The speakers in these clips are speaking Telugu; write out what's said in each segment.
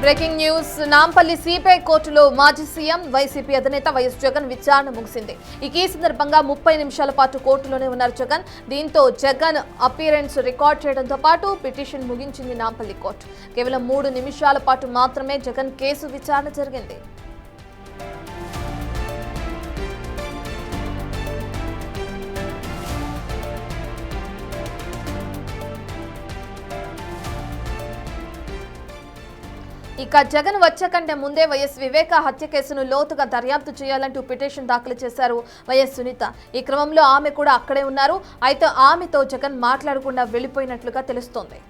Breaking news. నాంపల్లి సిబిఐ కోర్టులో మాజీ సీఎం వైసీపీ అధినేత వైఎస్ జగన్ విచారణ ముగిసింది. ఈ సందర్భంగా 30 నిమిషాల పాటు కోర్టులోనే ఉన్నారు జగన్. దీంతో జగన్ అపియరెన్స్ రికార్డ్ చేయడంతో పాటు పిటిషన్ ముగించింది నాంపల్లి కోర్టు. కేవలం 3 నిమిషాల పాటు మాత్రమే జగన్ కేసు విచారణ జరిగింది. ఇక జగన్ వచ్చకంటే ముందే వైఎస్ వివేక హత్య కేసును లోతుగా దర్యాప్తు చేయాలంటూ పిటిషన్ దాఖలు చేశారు వైఎస్ సునీత. ఈ క్రమంలో ఆమె కూడా అక్కడే ఉన్నారు. అయితే ఆమెతో జగన్ మాట్లాడకుండా వెళ్లిపోయినట్లుగా తెలుస్తోంది.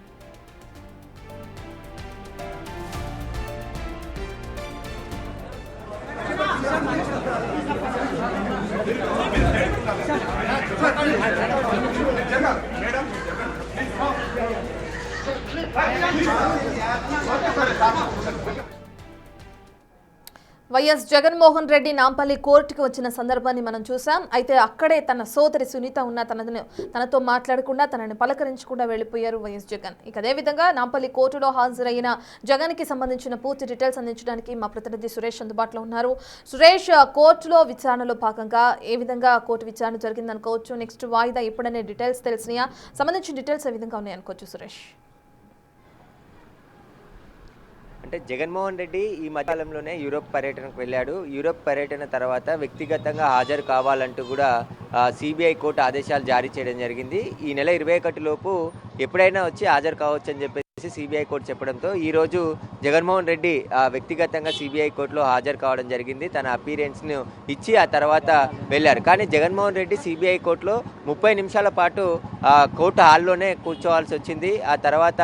వైఎస్ జగన్మోహన్ రెడ్డి నాంపల్లి కోర్టుకు వచ్చిన సందర్భాన్ని మనం చూసాం. అయితే అక్కడే తన సోదరి సునీత ఉన్న తనతో మాట్లాడకుండా తనని పలకరించకుండా వెళ్లిపోయారు వైఎస్ జగన్. ఇక అదేవిధంగా నాంపల్లి కోర్టులో హాజరైన జగన్ కి సంబంధించిన పూర్తి డీటెయిల్స్ అందించడానికి మా ప్రతినిధి సురేష్ అందుబాటులో ఉన్నారు. సురేష్, కోర్టులో విచారణలో భాగంగా ఏ విధంగా కోర్టు విచారణ జరిగిందనుకోవచ్చు? నెక్స్ట్ వాయిదా ఎప్పుడనే డీటెయిల్స్ తెలిసినాయా? సంబంధించిన డీటెయిల్స్ ఏ విధంగా ఉన్నాయనుకోవచ్చు సురేష్? అంటే జగన్మోహన్ రెడ్డి ఈ మధ్యకాలంలోనే యూరోప్ పర్యటనకు వెళ్ళాడు. యూరోప్ పర్యటన తర్వాత వ్యక్తిగతంగా హాజరు కావాలంటూ కూడా సిబిఐ కోర్టు ఆదేశాలు జారీ చేయడం జరిగింది. ఈ నెల 21 లోపు ఎప్పుడైనా వచ్చి హాజరు కావచ్చు అని చెప్పేసి సిబిఐ కోర్టు చెప్పడంతో ఈరోజు జగన్మోహన్ రెడ్డి వ్యక్తిగతంగా సిబిఐ కోర్టులో హాజరు కావడం జరిగింది. తన అపీరెన్స్ను ఇచ్చి ఆ తర్వాత వెళ్ళారు. కానీ జగన్మోహన్ రెడ్డి సిబిఐ కోర్టులో 30 నిమిషాల పాటు కోర్టు హాల్లోనే కూర్చోవాల్సి వచ్చింది. ఆ తర్వాత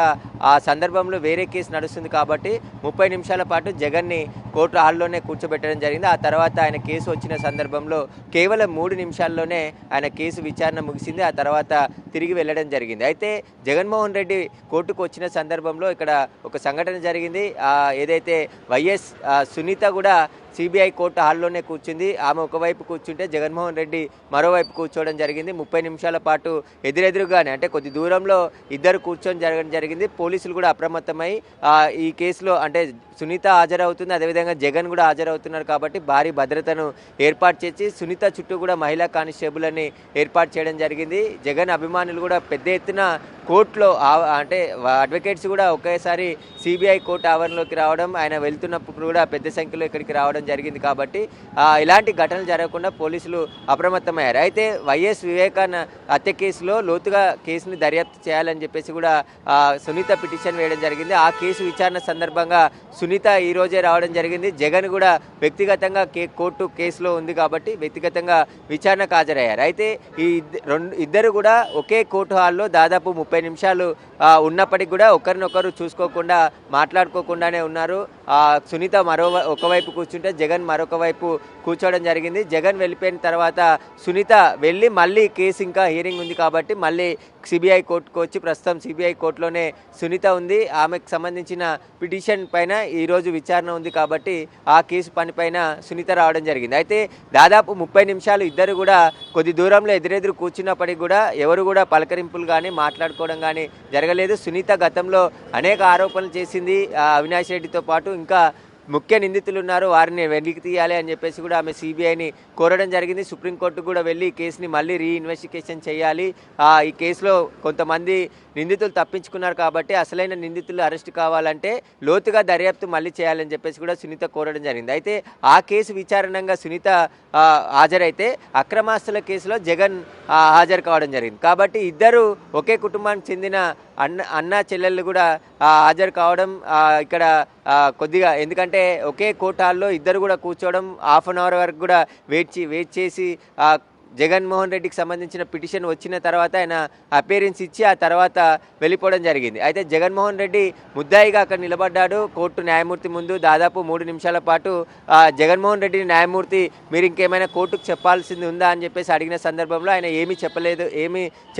ఆ సందర్భంలో వేరే కేసు నడుస్తుంది కాబట్టి 30 నిమిషాల పాటు జగన్ని కోర్టు హాల్లోనే కూర్చోబెట్టడం జరిగింది. ఆ తర్వాత ఆయన కేసు వచ్చిన సందర్భంలో కేవలం 3 నిమిషాల్లోనే ఆయన కేసు విచారణ ముగిసింది. ఆ తర్వాత తిరిగి వెళ్ళడం జరిగింది. అయితే జగన్మోహన్ రెడ్డి కోర్టుకు వచ్చిన సందర్భంలో ఇక్కడ ఒక సంఘటన జరిగింది. ఏదైతే వైఎస్ సునీత కూడా సిబిఐ కోర్టు హాల్లోనే కూర్చుంది. ఆమె ఒకవైపు కూర్చుంటే జగన్మోహన్ రెడ్డి మరోవైపు కూర్చోవడం జరిగింది. 30 నిమిషాల పాటు ఎదురెదురుగానే అంటే కొద్ది దూరంలో ఇద్దరు కూర్చొని జరగడం జరిగింది. పోలీసులు కూడా అప్రమత్తమై ఈ కేసులో అంటే సునీత హాజరవుతుంది, అదేవిధంగా జగన్ కూడా హాజరవుతున్నారు కాబట్టి భారీ భద్రతను ఏర్పాటు చేసి సునీత చుట్టూ కూడా మహిళా కానిస్టేబుల్ అని ఏర్పాటు చేయడం జరిగింది. జగన్ అభిమానులు కూడా పెద్ద ఎత్తున కోర్టులో అంటే అడ్వకేట్స్ కూడా ఒకేసారి సిబిఐ కోర్టు ఆవరణలోకి రావడం, ఆయన వెళ్తున్నప్పుడు కూడా పెద్ద సంఖ్యలో ఇక్కడికి రావడం జరిగింది. కాబట్టి ఇలాంటి ఘటనలు జరగకుండా పోలీసులు అప్రమత్తమయ్యారు. అయితే వైఎస్ వివేకాన హత్య కేసులో లోతుగా కేసుని దర్యాప్తు చేయాలని చెప్పేసి కూడా సునీత పిటిషన్ వేయడం జరిగింది. ఆ కేసు విచారణ సందర్భంగా సునీత ఈ రోజే రావడం జరిగింది. జగన్ కూడా వ్యక్తిగతంగా కోర్టు కేసులో ఉంది కాబట్టి వ్యక్తిగతంగా విచారణకు హాజరయ్యారు. అయితే ఈ ఇద్దరు కూడా ఒకే కోర్టు హాల్లో దాదాపు 30 నిమిషాలు ఉన్నప్పటికీ కూడా ఒకరినొకరు చూసుకోకుండా మాట్లాడుకోకుండానే ఉన్నారు. సునీత ఒకవైపు కూర్చుంటే జగన్ మరొక వైపు కూర్చోవడం జరిగింది. జగన్ వెళ్ళిపోయిన తర్వాత సునీత వెళ్ళి మళ్ళీ కేసు ఇంకా హీరింగ్ ఉంది కాబట్టి మళ్ళీ సిబిఐ కోర్టుకు వచ్చి ప్రస్తుతం సిబిఐ కోర్టులోనే సునీత ఉంది. ఆమెకు సంబంధించిన పిటిషన్ పైన ఈరోజు విచారణ ఉంది కాబట్టి ఆ కేసు పనిపైన సునీత రావడం జరిగింది. అయితే దాదాపు 30 నిమిషాలు ఇద్దరు కూడా కొద్ది దూరంలో ఎదురెదురు కూర్చున్నప్పటికీ కూడా ఎవరు కూడా పలకరింపులు కానీ మాట్లాడుకోవడం కానీ జరగలేదు. సునీత గతంలో అనేక ఆరోపణలు చేసింది. అవినాష్ రెడ్డితో పాటు ఇంకా ముఖ్య నిందితులు ఉన్నారు, వారిని వెలికి తీయాలి అని చెప్పేసి కూడా ఆమె సిబిఐని కోరడం జరిగింది. సుప్రీంకోర్టు కూడా వెళ్ళి ఈ కేసుని మళ్ళీ రీఇన్వెస్టిగేషన్ చేయాలి, ఈ కేసులో కొంతమంది నిందితులు తప్పించుకున్నారు కాబట్టి అసలైన నిందితులు అరెస్ట్ కావాలంటే లోతుగా దర్యాప్తు మళ్ళీ చేయాలని చెప్పేసి కూడా సునీత కోరడం జరిగింది. అయితే ఆ కేసు విచారణంగా సునీత హాజరైతే అక్రమాస్తుల కేసులో జగన్ హాజరు కావడం జరిగింది. కాబట్టి ఇద్దరు ఒకే కుటుంబానికి చెందిన అన్న చెల్లెళ్ళు కూడా హాజరు కావడం ఇక్కడ కొద్దిగా ఎందుకంటే ఒకే కోర్టు హాల్లో ఇద్దరు కూడా కూర్చోవడం హాఫ్ అన్ అవర్ వరకు కూడా వెయిట్ చేసి జగన్మోహన్ రెడ్డికి సంబంధించిన పిటిషన్ వచ్చిన తర్వాత ఆయన అపీరెన్స్ ఇచ్చి ఆ తర్వాత వెళ్ళిపోవడం జరిగింది. అయితే జగన్మోహన్ రెడ్డి ముద్దాయిగా అక్కడ నిలబడ్డాడు కోర్టు న్యాయమూర్తి ముందు. దాదాపు 3 నిమిషాల పాటు జగన్మోహన్ రెడ్డి న్యాయమూర్తి మీరు ఇంకేమైనా కోర్టుకు చెప్పాల్సింది ఉందా అని చెప్పేసి అడిగిన సందర్భంలో ఆయన ఏమీ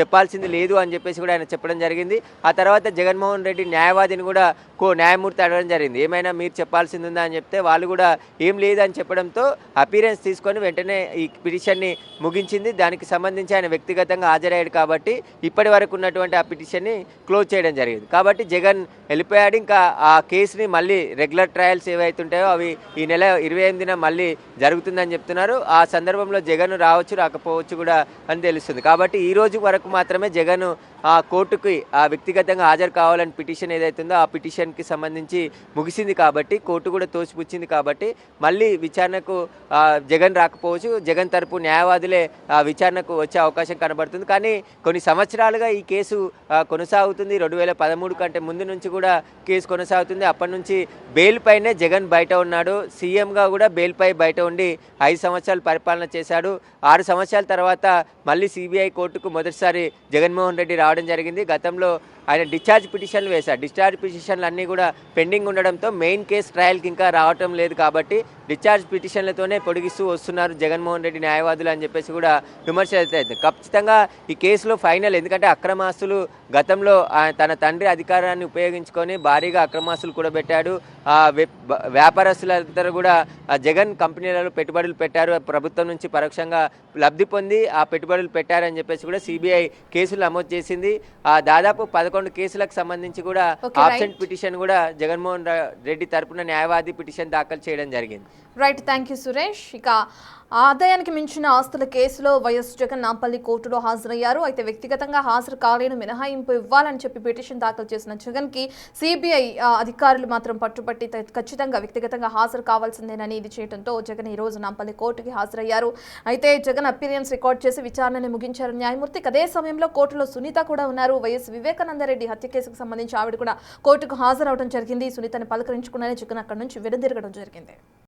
చెప్పాల్సింది లేదు అని చెప్పేసి కూడా ఆయన చెప్పడం జరిగింది. ఆ తర్వాత జగన్మోహన్ రెడ్డి న్యాయవాదిని కూడా న్యాయమూర్తి అడగడం జరిగింది, ఏమైనా మీరు చెప్పాల్సింది ఉందా అని చెప్తే వాళ్ళు కూడా ఏం లేదని చెప్పడంతో అపీరెన్స్ తీసుకొని వెంటనే ఈ పిటిషన్ని ముగించింది. దానికి సంబంధించి ఆయన వ్యక్తిగతంగా హాజరయ్యాడు కాబట్టి ఇప్పటి వరకు ఉన్నటువంటి ఆ పిటిషన్ని క్లోజ్ చేయడం జరిగింది. కాబట్టి జగన్ వెళ్ళిపోయాడు. ఇంకా ఆ కేసుని మళ్ళీ రెగ్యులర్ ట్రయల్స్ ఏవైతుంటాయో అవి ఈ నెల 28న మళ్ళీ జరుగుతుందని చెప్తున్నారు. ఆ సందర్భంలో జగన్ రావచ్చు రాకపోవచ్చు కూడా అని తెలుస్తుంది. కాబట్టి ఈ రోజు వరకు మాత్రమే జగన్ ఆ కోర్టుకి ఆ వ్యక్తిగతంగా హాజరు కావాలని పిటిషన్ ఏదైతుందో ఆ పిటిషన్కి సంబంధించి ముగిసింది కాబట్టి కోర్టు కూడా తోసిపుచ్చింది కాబట్టి మళ్ళీ విచారణకు జగన్ రాకపోవచ్చు. జగన్ తరపు న్యాయవాదులే విచారణకు వచ్చే అవకాశం కనబడుతుంది. కానీ కొన్ని సంవత్సరాలుగా ఈ కేసు కొనసాగుతుంది. 2013 కంటే ముందు నుంచి కూడా కేసు కొనసాగుతుంది. అప్పటి నుంచి బెయిల్ పైనే జగన్ బయట ఉన్నాడు. సీఎంగా కూడా బెయిల్ పై బయట ఉండి 5 సంవత్సరాలు పరిపాలన చేశాడు. 6 సంవత్సరాల తర్వాత మళ్ళీ సిబిఐ కోర్టుకు మొదటిసారి జగన్మోహన్ రెడ్డి రావడం జరిగింది. గతంలో ఆయన డిశ్చార్జ్ పిటిషన్లు వేశారు. డిశ్చార్జ్ పిటిషన్లు అన్నీ కూడా పెండింగ్ ఉండడంతో మెయిన్ కేసు ట్రయల్కి ఇంకా రావటం లేదు కాబట్టి డిశ్చార్జ్ పిటిషన్లతోనే పొడిగిస్తూ వస్తున్నారు జగన్మోహన్ రెడ్డి న్యాయవాదులు అని చెప్పేసి కూడా విమర్శలు అవుతాయి. ఖచ్చితంగా ఈ కేసులో ఫైనల్, ఎందుకంటే అక్రమాస్తులు గతంలో తన తండ్రి అధికారాన్ని ఉపయోగించుకొని భారీగా అక్రమాస్తులు కూడా పెట్టాడు. వ్యాపారస్తులందరూ కూడా జగన్ కంపెనీలలో పెట్టుబడులు పెట్టారు. ప్రభుత్వం నుంచి పరోక్షంగా లబ్ధి పొంది ఆ పెట్టుబడులు పెట్టారని చెప్పేసి కూడా సిబిఐ కేసులు నమోదు చేసింది. దాదాపు 11 కేసులకు సంబంధించి కూడా ఆబ్సెంట్ పిటిషన్ కూడా జగన్మోహన్ రెడ్డి తరపున న్యాయవాది పిటిషన్ దాఖలు చేయడం జరిగింది. Right, thank you Suresh. ఇక ఆదాయానికి మించిన ఆస్తుల కేసులో వైఎస్ జగన్ నాంపల్లి కోర్టులో హాజరయ్యారు. అయితే వ్యక్తిగతంగా హాజరు కాలేను మినహాయింపు ఇవ్వాలని చెప్పి పిటిషన్ దాఖలు చేసిన జగన్కి సిబిఐ అధికారులు మాత్రం పట్టుబట్టి ఖచ్చితంగా వ్యక్తిగతంగా హాజరు కావాల్సిందేనని ఇది చేయడంతో జగన్ ఈ రోజు నాంపల్లి కోర్టుకి హాజరయ్యారు. అయితే జగన్ అపీరియన్స్ రికార్డ్ చేసి విచారణను ముగించారు న్యాయమూర్తి. అదే సమయంలో కోర్టులో సునీత కూడా ఉన్నారు. వైఎస్ వివేకానందరెడ్డి హత్య కేసుకు సంబంధించి ఆవిడ కూడా కోర్టుకు హాజరవడం జరిగింది. సునీతని పలకరించుకున్నారని జగన్ అక్కడి నుంచి వెనుదిరగడం జరిగింది.